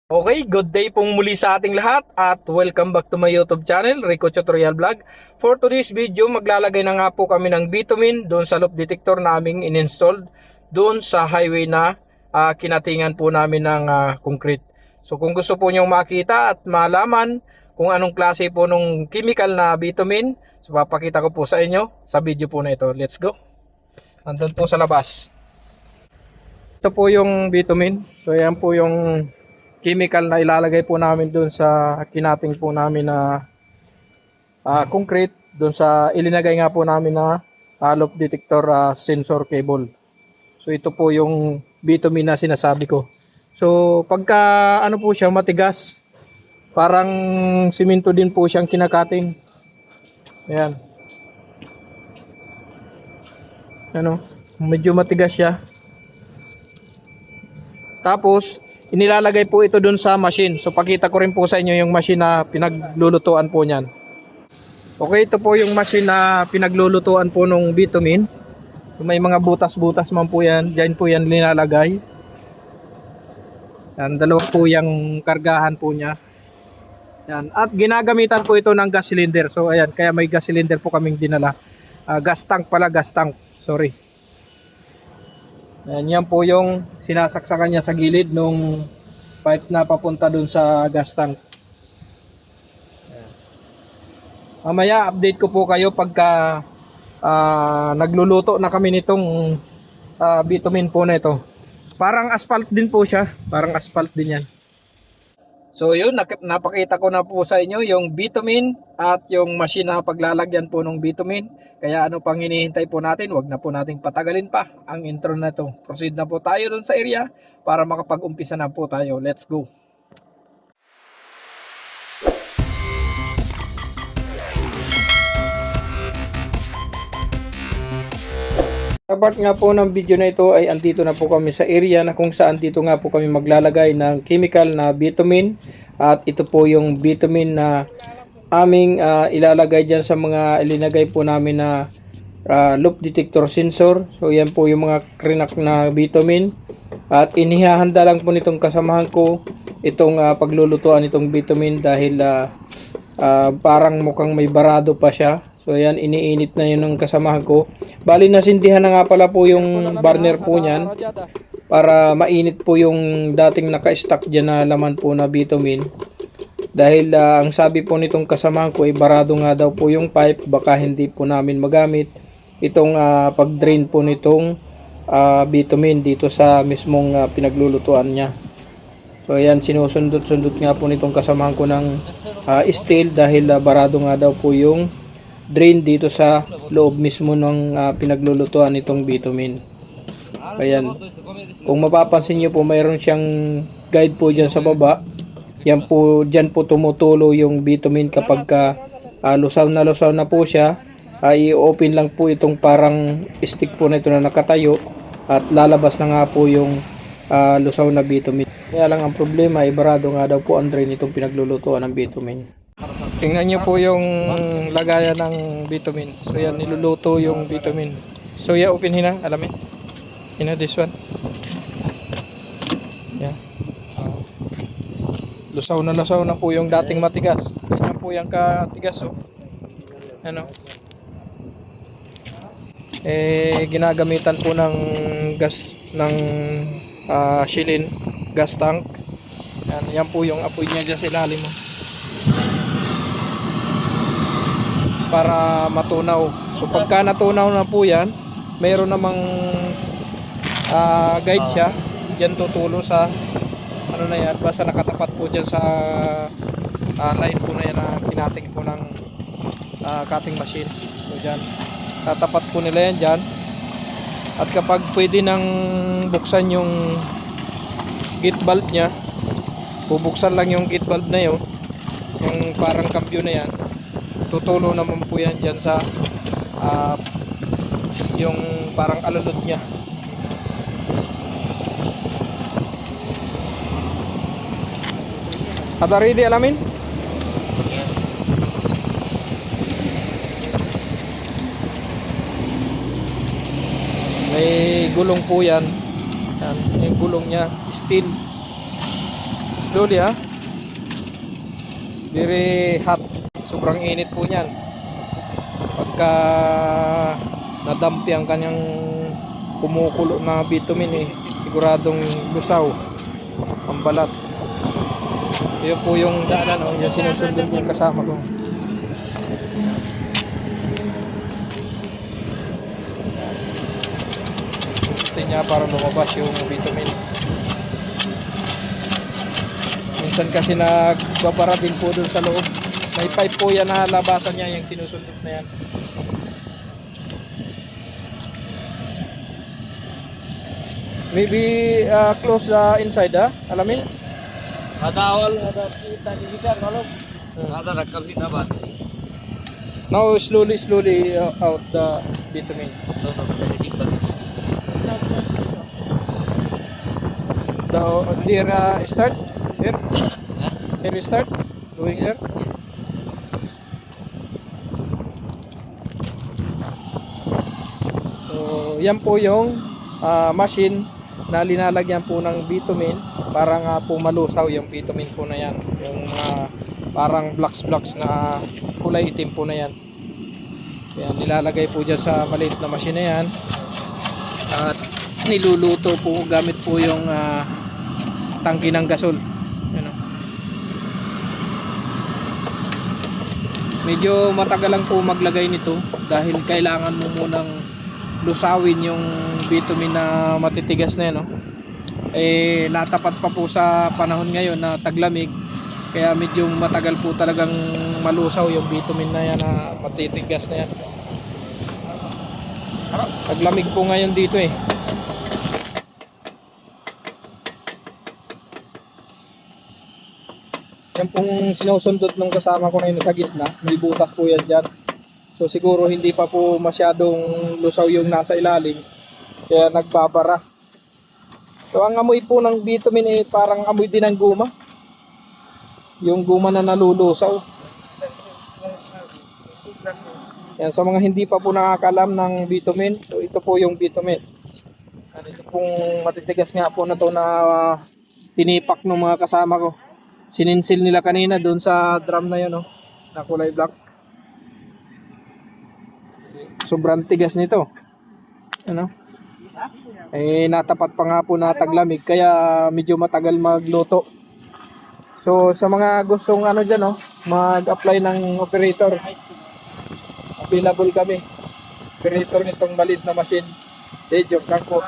Okay, good day pong muli sa ating lahat at welcome back to my YouTube channel, Rico Tutorial Vlog. For today's video, maglalagay na nga po kami ng bitumen doon sa loop detector naming in-installed doon sa highway na kinatingan po namin ng concrete. So kung gusto po nyong makita at malaman kung anong klase po nung chemical na bitumen, so papakita ko po sa inyo sa video po na ito. Let's go! Nandun po sa labas. Ito po yung bitumen. So yan po yung chemical na ilalagay po namin doon sa kinating po namin na concrete, doon sa ilinagay nga po namin na loop detector sensor cable. So ito po yung bitumen na sinasabi ko. So pagka ano po siya, matigas, parang simento din po siyang kinakating. Ayan. Ano, medyo matigas siya. Tapos inilalagay po ito dun sa machine. So pakita ko rin po sa inyo yung machine na pinaglulutuan po niyan. Okay, ito po yung machine na pinaglulutuan po nung bitumen. So may mga butas-butas man po yan. Diyan po yan nilalagay. Yan, dalawa po yung kargahan po niya. Yan. At ginagamitan po ito ng gas cylinder. So ayan, kaya may gas cylinder po kaming dinala. Gas tank pala, gas tank. Sorry. Yan po yung sinasaksakan niya sa gilid nung pipe na papunta dun sa gas tank. Mamaya update ko po kayo pagka nagluluto na kami nitong bitumen po na ito. Parang asphalt din po siya. Parang asphalt din yan. So yun, napakita ko na po sa inyo yung bitumen at yung machine na paglalagyan po ng bitumen. Kaya ano pang hinihintay po natin, wag na po nating patagalin pa ang intro na to. Proceed na po tayo dun sa area para makapag-umpisa na po tayo. Let's go! Sa part nga po ng video na ito ay andito na po kami sa area na kung saan dito nga po kami maglalagay ng chemical na bitumen. At ito po yung bitumen na aming ilalagay dyan sa mga ilinagay po namin na loop detector sensor. So yan po yung mga krinak na bitumen. At inihahanda lang po nitong kasamahan ko itong paglulutuan itong bitumen dahil parang mukhang may barado pa siya. So ayan, iniinit na yun ng kasamahan ko. Bali nasindihan na nga pala po yung burner po niyan para mainit po yung dating naka-stack dyan na laman po na bitumen. Dahil ang sabi po nitong kasamahan ko ay barado nga daw po yung pipe, baka hindi po namin magamit itong pag-drain po nitong bitumen dito sa mismong pinaglulutuan niya. So ayan, sinusundot-sundot nga po nitong kasamahan ko ng steel dahil barado nga daw po yung drain dito sa loob mismo ng pinaglulutuan nitong bitumen. Ayan, kung mapapansin nyo po, mayroon siyang guide po dyan sa baba. Yan po, dyan po tumutulo yung bitumen kapag lusaw na po siya. I-open lang po itong parang stick po na ito na nakatayo at lalabas na nga po yung lusaw na bitumen. Kaya lang ang problema ay barado nga daw po ang drain itong pinaglulutuan ng bitumen. Tingnan nyo po yung lagayan ng bitumen. So yan, niluluto yung bitumen. So yeah, open hina, alamin. Hina, this one. Yeah. Lusaw na po yung dating matigas. Ganyan po yung katigas. Oh. Ano? Ginagamitan po ng gas, ng shilin, gas tank. Yan po yung apoy niya dyan sa ilalim mo. Para matunaw. So pagka natunaw na po yan, mayroon namang guide siya. Diyan tutulo sa ano na yan, basta nakatapat po dyan sa line po na yan na kinating po ng cutting machine. So dyan, tatapat po nila yan dyan. At kapag pwede nang buksan yung gate valve nya, bubuksan lang yung gate valve na yun, yung parang cambio na yan, tutulo naman po yan dyan sa yung parang alulod nya. Ada ready, alamin? May gulong po yan. Yan, yung gulong nya steel. slowly ha. Very hot. Sobrang init po niyan. Pagka nadampi ang kanyang kumukulo na bitumen siguradong lusaw ang balat. Yun po yung daanan yung sinusunod yung kasama ko. Gusto niya para lumabas yung bitumen. Minsan kasi nagbabara din po dun sa loob. May pipe po yan na labasan niya yung sinusunod na yan. Maybe close the inside alamin? Ada awal ada kita di gitar kalau ada rakam di dapat. Now slowly out the bitumen. Here start here. Here we start going here. So yan po yung machine na linalagyan po ng bitumen para nga po malusaw yung bitumen po na yan, yung parang blocks na kulay itim po na yan. Yan, nilalagay po dyan sa maliit na machine na yan at niluluto po gamit po yung tangke ng gasol. Yan, medyo matagal lang po maglagay nito dahil kailangan mo munang lusawin yung bitumen na matitigas na yan, natapat pa po sa panahon ngayon na taglamig, kaya medyo matagal po talagang malusaw yung bitumen na yan na matitigas na yan. Taglamig po ngayon dito yan pong sinusundot ng kasama ko na yun sa gitna, may butas po yan dyan. So siguro hindi pa po masyadong lusaw yung nasa ilalim, kaya nagbabara. So ang amoy po ng bitumen parang amoy din ng guma. Yung guma na nalulusaw. Yan, sa mga hindi pa po nakakalam ng bitumen, so ito po yung bitumen. Ito pong matitigas nga po na to na tinipak ng mga kasama ko. Sininsil nila kanina doon sa drum na yun, na kulay black. Sobrang tigas nito. Natapat pa nga po na taglamig kaya medyo matagal magluto. So sa mga gustong dyan, mag-apply ng operator, available kami. Operator nitong maliit na machine. Joke lang po.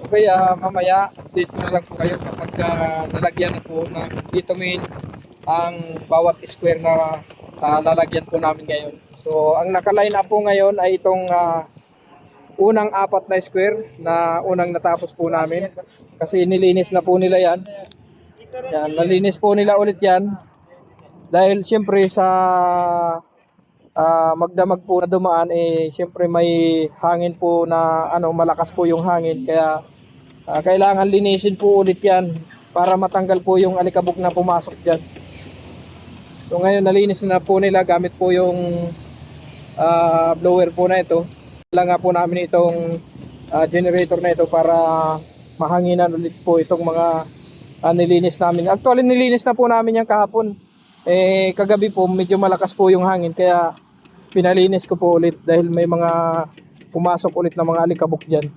Okay, mamaya update ko na lang po kayo kapag nalagyan na po ng bitumen ang bawat square na lalagyan po namin ngayon. So ang naka-line up po ngayon ay itong unang 4 na square na unang natapos po namin, kasi nilinis na po nila yan. Yan, nalinis po nila ulit yan dahil siyempre sa magdamag po na dumaan, siyempre may hangin po na malakas po yung hangin, kaya kailangan linisin po ulit yan para matanggal po yung alikabok na pumasok dyan. So ngayon nalinis na po nila gamit po yung blower po na ito. Kailangan nga po namin itong generator na ito para mahanginan ulit po itong mga nilinis namin. Actually nilinis na po namin yan kahapon. Kagabi po medyo malakas po yung hangin kaya pinalinis ko po ulit dahil may mga pumasok ulit na mga alikabok dyan.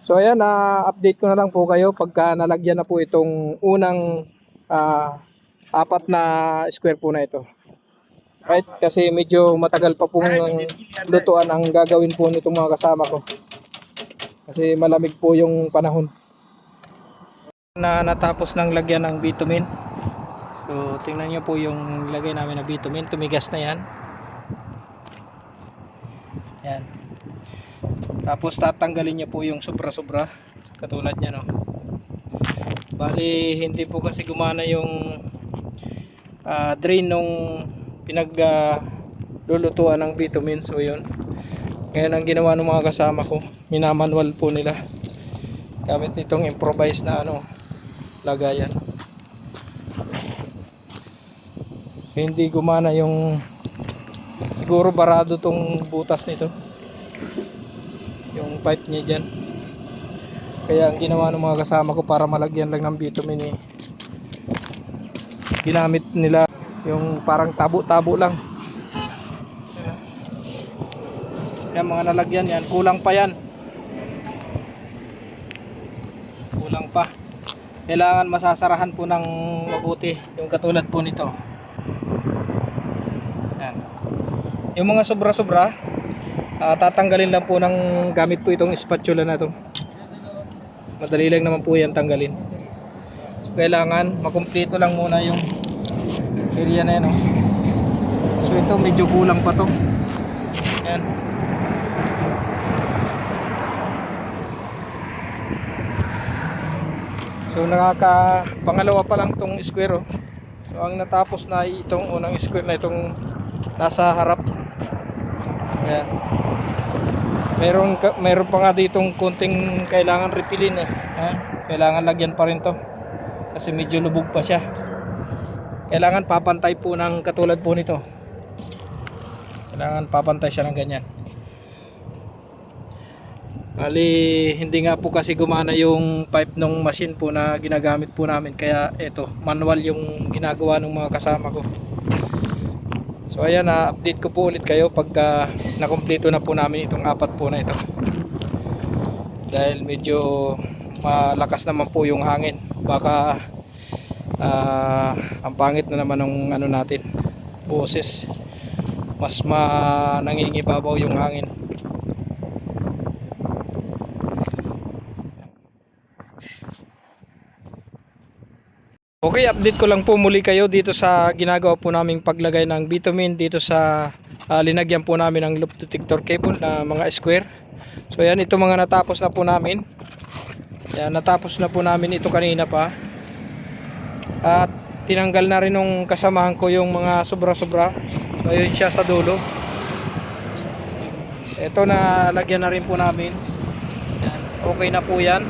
So ayan, update ko na lang po kayo pagka nalagyan na po itong unang 4 na square po na ito. Right? Kasi medyo matagal pa pong lutuan ang gagawin po nitong mga kasama ko. Kasi malamig po yung panahon. Natapos ng lagyan ng bitumen. So tingnan nyo po yung lagay namin na bitumen. Tumigas na yan. Yan. Tapos tatanggalin nyo po yung sobra-sobra. Katulad nyan, Bali hindi po kasi gumana yung drain nung lulutuan ng bitumen. So yun, ngayon ang ginawa ng mga kasama ko, minamanual po nila gamit itong improvised na lagayan. Hindi gumana yung, siguro barado tong butas nito. yung pipe niya dyan. Kaya ang ginawa ng mga kasama ko para malagyan lang ng bitumen ginamit nila yung parang tabo-tabo lang. Yan mga nalagyan yan, kulang pa yan. Kulang pa. Kailangan masasarahan po ng mabuti yung katulad po nito. Yan. Yung mga sobra-sobra, tatanggalin lang po ng gamit po itong spatula na to. Madali lang naman po yan tanggalin. So, kailangan makumpleto lang muna yung area na yan. Oh. So ito medyo kulang pa to. Yan. So pangalawa pa lang tong square. Oh. So ang natapos na itong unang square na itong nasa harap. Ayan. Meron pa nga ditong konting kailangan repilin eh. Kailangan lagyan pa rin to. Kasi medyo lubog pa siya. Kailangan papantay po ng katulad po nito. Kailangan papantay siya ng ganyan. Ali, hindi nga po kasi gumana yung pipe ng machine po na ginagamit po namin. Kaya ito, manual yung ginagawa ng mga kasama ko. So ayan, update ko po ulit kayo pagka nakumpleto na po namin itong apat po na ito. Dahil medyo malakas naman po yung hangin. Baka ang pangit na naman ng ano natin, boses. Mas nangingibabaw yung hangin. Okay, update ko lang po muli kayo dito sa ginagawa po naming paglagay ng bitumen dito sa linagyan po namin ng loop detector cable na mga square. So yan, ito mga natapos na po namin. Yan, natapos na po namin ito kanina pa. At tinanggal na rin nung kasamahan ko yung mga sobra-sobra. So ayun siya sa dulo. Ito na lagyan na rin po namin. Yan, okay na po yan.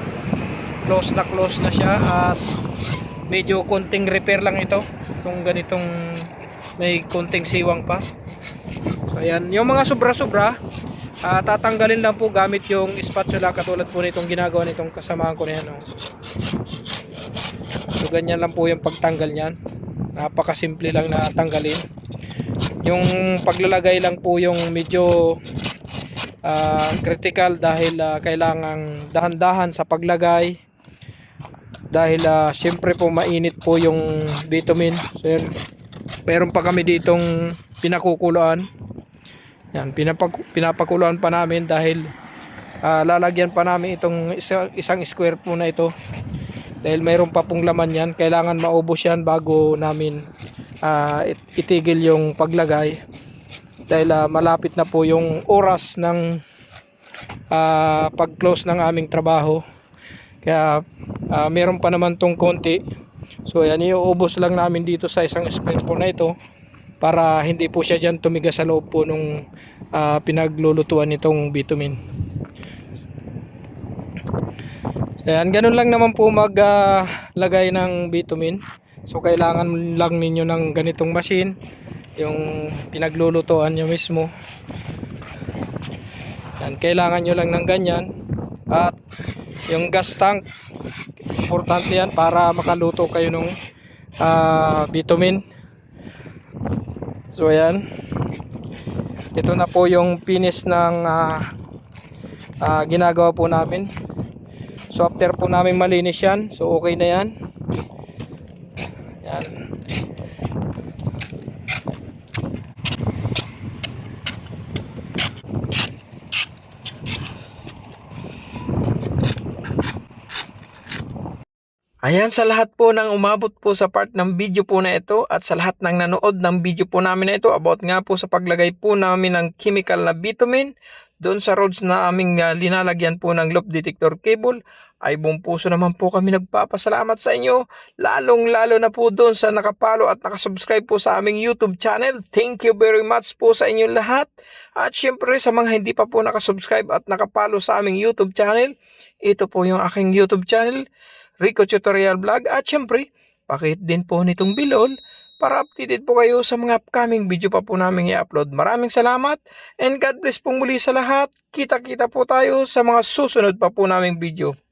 Close na siya at medyo konting repair lang ito kung ganitong may konting siwang pa. So ayan, yung mga sobra-sobra tatanggalin lang po gamit yung spatula katulad po nitong ginagawa nitong kasamahan ko na yan. So ganyan lang po yung pagtanggal niyan. Napakasimple lang na tanggalin. Yung paglalagay lang po yung medyo critical dahil kailangang dahan-dahan sa paglagay. Dahil syempre po mainit po yung bitumen. So yun, meron pa kami ditong pinakukuluan. Yan, pinapakuluan pa namin dahil lalagyan pa namin itong isang square po na ito. Dahil mayroon pa pong laman yan. Kailangan maubos yan bago namin itigil yung paglagay. Dahil malapit na po yung oras ng pag-close ng aming trabaho. Kaya meron pa naman tong konti. So yan, iuubos lang namin dito sa isang square po na ito para hindi po siya dyan tumigas sa loob po nung pinaglulutuan nitong bitumen. So yan, ganun lang naman po maglagay ng bitumen. So kailangan lang ninyo ng ganitong machine, yung pinaglulutuan nyo mismo. Yan, kailangan nyo lang ng ganyan. At yung gas tank, importante yan para makaluto kayo ng bitumen. So ayan, ito na po yung finish ng ginagawa po namin. So after po namin malinis yan, so okay na yan. Yan. Ayan, sa lahat po ng umabot po sa part ng video po na ito at sa lahat ng nanood ng video po namin na ito about nga po sa paglagay po namin ng chemical na bitumen doon sa roads na aming linalagyan po ng loop detector cable, ay buong puso naman po kami nagpapasalamat sa inyo, lalong lalo na po doon sa nakapalo at nakasubscribe po sa aming YouTube channel. Thank you very much po sa inyong lahat. At syempre sa mga hindi pa po nakasubscribe at nakapalo sa aming YouTube channel, ito po yung aking YouTube channel, Rico Tutorial Vlog. At syempre, pakihit din po nitong bilol para updated po kayo sa mga upcoming video pa po namin i-upload. Maraming salamat and God bless pong muli sa lahat. Kita-kita po tayo sa mga susunod pa po naming video.